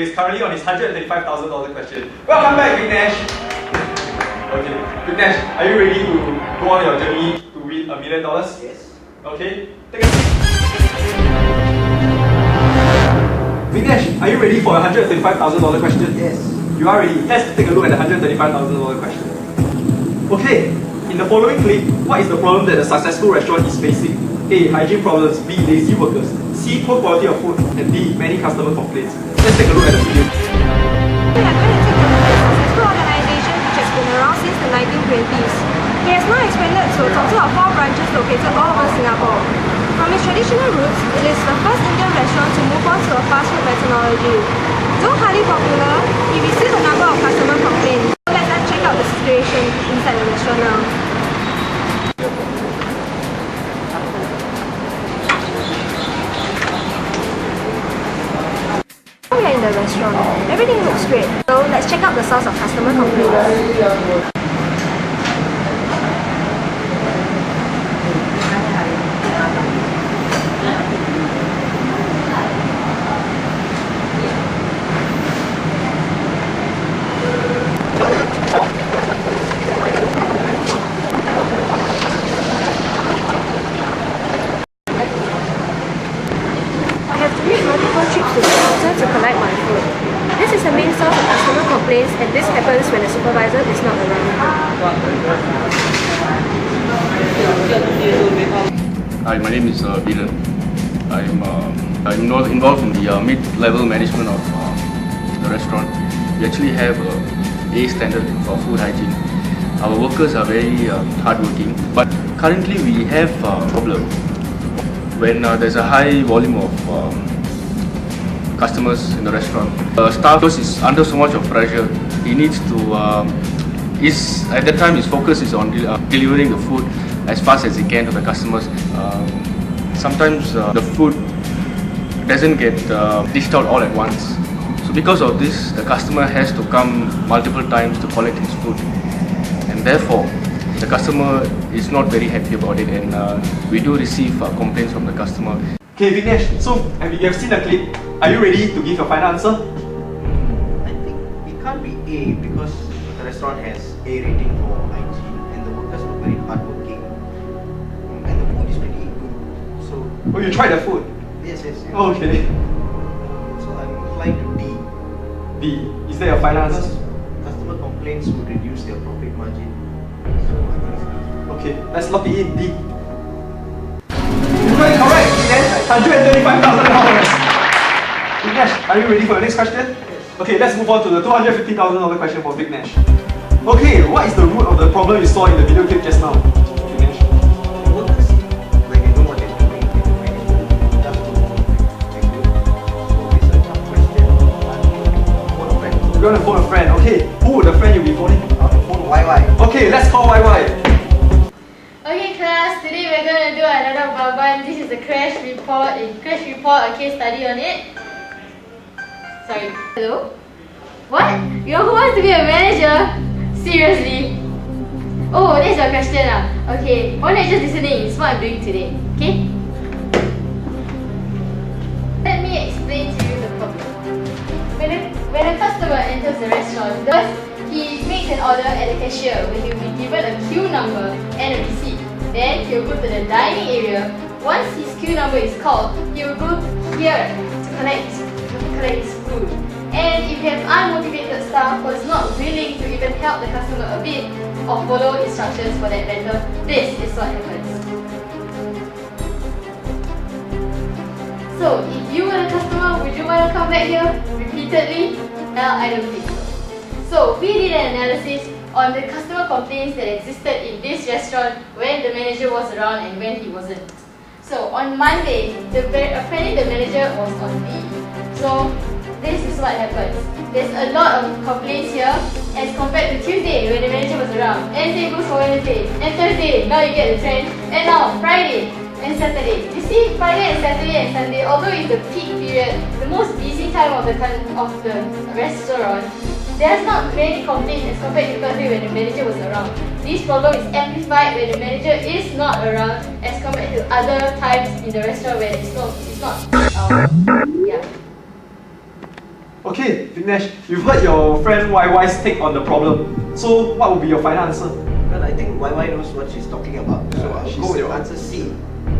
is currently on his $135,000 question. Welcome back, Vignesh. Okay, Vignesh, are you ready to go on your journey to win $1 million? Yes. Okay, take a seat. Vignesh, are you ready for a $135,000 question? Yes. You are ready. Let's take a look at the $135,000 question. Okay, in the following clip, what is the problem that a successful restaurant is facing? A. Hygiene problems. B. Lazy workers. C. Poor quality of food. And D. Many customer complaints. Let's take a look at the video. We are going to take a look at a successful organization which has been around since the 1920s. It has now expanded to a total of 4 branches located all over Singapore. From its traditional roots, it is the first Indian restaurant to move on to a fast food methodology. Though highly popular, it received a number of customer complaints. So let us check out the situation inside the restaurant now. We are in the restaurant. Everything looks great. So let's check out the source of customer complaints. Trips to the counter to collect my food. This is the main source of customer complaints, and this happens when the supervisor is not around. Hi, my name is Dylan. I'm not involved in the mid-level management of the restaurant. We actually have A standard for food hygiene. Our workers are very hardworking, but currently we have a problem when there's a high volume of customers in the restaurant. Staff is under so much of pressure. He needs to, at that time his focus is on delivering the food as fast as he can to the customers. Sometimes the food doesn't get dished out all at once. So because of this, the customer has to come multiple times to collect his food. And therefore, the customer is not very happy about it, and we do receive complaints from the customer. Okay, Vignesh, so you have seen the clip. Are you ready to give your final answer? I think it can't be A because the restaurant has A rating for hygiene and the workers are very hardworking. And the food is pretty good. So. Oh, you tried the food? Yes. Oh, okay. So I'm inclined to D. D. Is that your final answer? Customer complaints would reduce their profit margin. So I think it's D. Okay, let's lock it in. D. You got it correct, Vignesh. $135,000. Vignesh, are you ready for the next question? Yes. Okay, let's move on to the $250,000 question for Vignesh. Okay, what is the root of the problem you saw in the video clip just now, Vignesh? The workers, when they know what they're doing, they don't manage just to make good. So it's a tough question. I'm phone a friend. You're going to phone a friend. Okay, who would the friend you'll be phoning? I want to phone YY. Okay, let's call YY. Okay class, today we're going to do another Baban. This is a crash report, a case study on it. Sorry. Hello? What? You who wants to be a manager? Seriously? Oh, that's your question Okay, why not just listening? It's what I'm doing today. Okay? Let me explain to you the problem. When a customer enters the restaurant, first he makes an order at the cashier where he will be given a queue number and a receipt. Then he will go to the dining area. Once his queue number is called, he will go here to collect his food. And if you have unmotivated staff who is not willing to even help the customer a bit or follow instructions for that matter, this is what happens. So, if you were the customer, would you want to come back here repeatedly? Well, I don't think so. So, we did an analysis on the customer complaints that existed in this restaurant when the manager was around and when he wasn't. So, on Monday, apparently the manager was on leave. So, this is what happens. There's a lot of complaints here as compared to Tuesday when the manager was around. And same goes for Wednesday and Thursday. Now you get the trend. And now Friday and Saturday. You see, Friday and Saturday and Sunday, although it's the peak period, the most busy time of the restaurant, there's not many complaints as compared to Thursday when the manager was around. This problem is amplified when the manager is not around as compared to other times in the restaurant where it's not yeah. Okay, Vignesh, you've heard your friend YY's take on the problem. So what would be your final answer? Well, I think YY knows what she's talking about. So I'll she's go with your- answer C.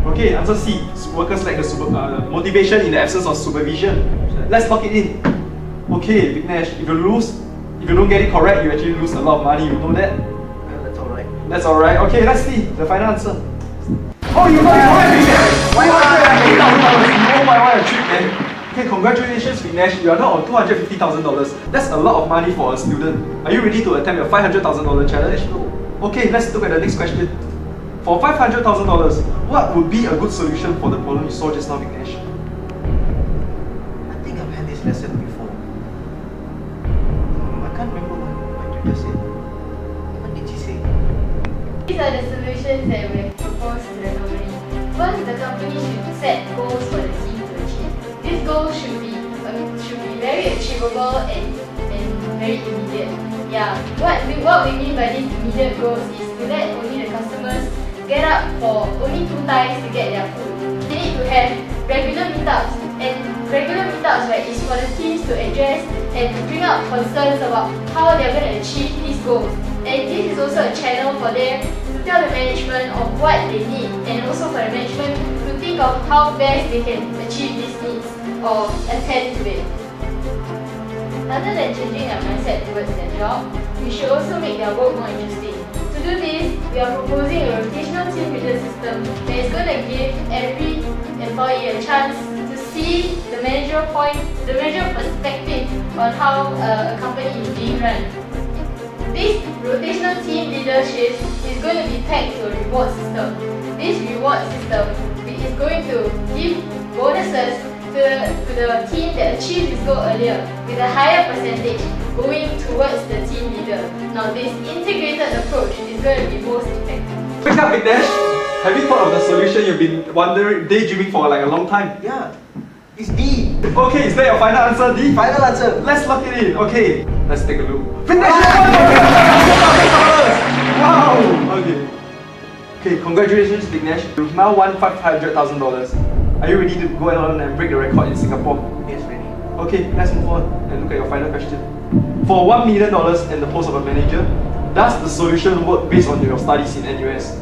Okay, answer C. Workers lack the motivation in the absence of supervision. Let's lock it in. Okay, Vignesh, if you don't get it correct, you actually lose a lot of money. You know that? Well, that's alright. That's alright. Okay, let's see the final answer. Oh, you got it correct, Vignesh! $250,000. You owe YY a treat, man. Okay, congratulations, Vignesh. You are now on $250,000. That's a lot of money for a student. Are you ready to attempt your $500,000 challenge? Okay, let's look at the next question. For $500,000, what would be a good solution for the problem you saw just now, Vignesh? I think I've had this lesson before. I can't remember what my tutor said. What did she say? These are the solutions that we have proposed to the company. First, the company should set goals for the team to achieve. These goals should be very achievable and very immediate. Yeah, what we mean by these immediate goals is to let only the customers get up for only 2 times to get their food. They need to have regular meetups, and regular meetups, right, is for the teams to address and bring up concerns about how they're going to achieve these goals. And this is also a channel for them to tell the management of what they need, and also for the management to think of how best they can achieve these needs or attend to it. Other than changing their mindset towards their job, we should also make their work more interesting. To do this, we are proposing a rotational team leader system that is going to give every employee a chance to see the manager perspective on how a company is being run. This rotational team leadership is going to be pegged to a reward system. This reward system is going to give bonuses to the team that achieved this goal earlier, with a higher percentage going towards the team leader. Now, this integrated approach is going to be most effective. Wake up, Vignesh! Have you thought of the solution you've been daydreaming for like a long time? Yeah, it's D. Okay, is that your final answer, D? Final answer. Let's lock it in. Okay, let's take a look. Vignesh, $1,000! Wow! Okay, congratulations, Vignesh. You've now won $500,000. Are you ready to go on and break the record in Singapore? Yes, ready. Okay, let's move on and look at your final question. For $1 million and the post of a manager, does the solution work based on your studies in NUS?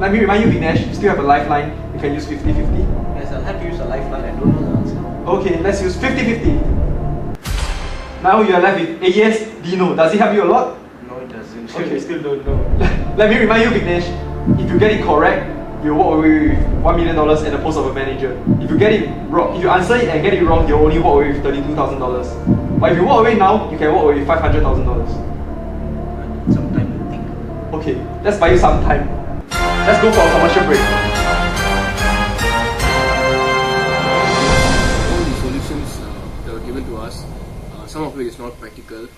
Let me remind you, Vignesh, you still have a lifeline. You can use 50-50. Yes, I'll have to use a lifeline. I don't know the answer. Okay, let's use 50-50. Now you are left with A yes, D no. Does it help you a lot? No, it doesn't. Okay, still don't know. Let me remind you, Vignesh, if you get it correct, you walk away with $1 million and the post of a manager. If you get it wrong, if you answer it and get it wrong, you'll only walk away with $32,000. But if you walk away now, you can walk away with $500,000. I need some time to think. Okay, let's buy you some time. Let's go for a commercial break. All the solutions that were given to us, some of it is not practical,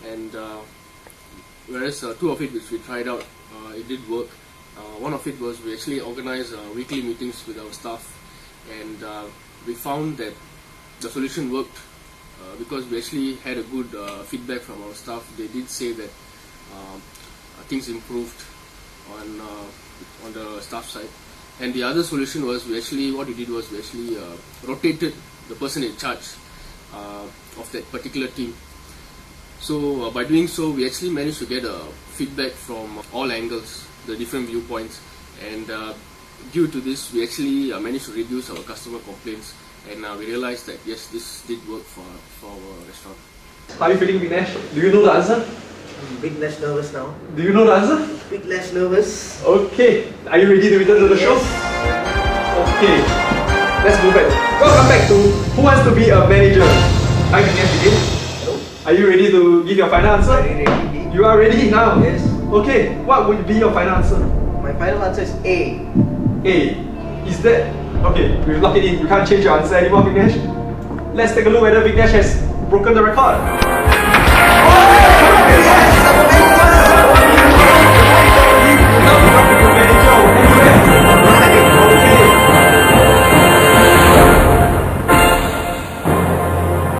and whereas 2 of it which we tried out, it did work. One of it was we actually organized weekly meetings with our staff, and we found that the solution worked because we actually had a good feedback from our staff. They did say that things improved on the staff side. And the other solution was we actually rotated the person in charge of that particular team. So by doing so, we actually managed to get feedback from all angles, the different viewpoints, and due to this, we actually managed to reduce our customer complaints, and we realized that yes, this did work for our restaurant. How are you feeling, Vignesh? Do you know the answer? I'm a bit less nervous now. Do you know the answer? A bit less nervous. Okay, are you ready to return to the show? Okay, let's move back. Welcome back to Who Wants to Be a Manager? I'm Vignesh again. Hello? Are you ready to give your final answer? Ready, ready. You are ready now? Yes. Okay, what would be your final answer? My final answer is A. A. Is that... Okay, we've locked it in. You can't change your answer anymore, Vignesh. Let's take a look whether Vignesh has broken the record. Oh!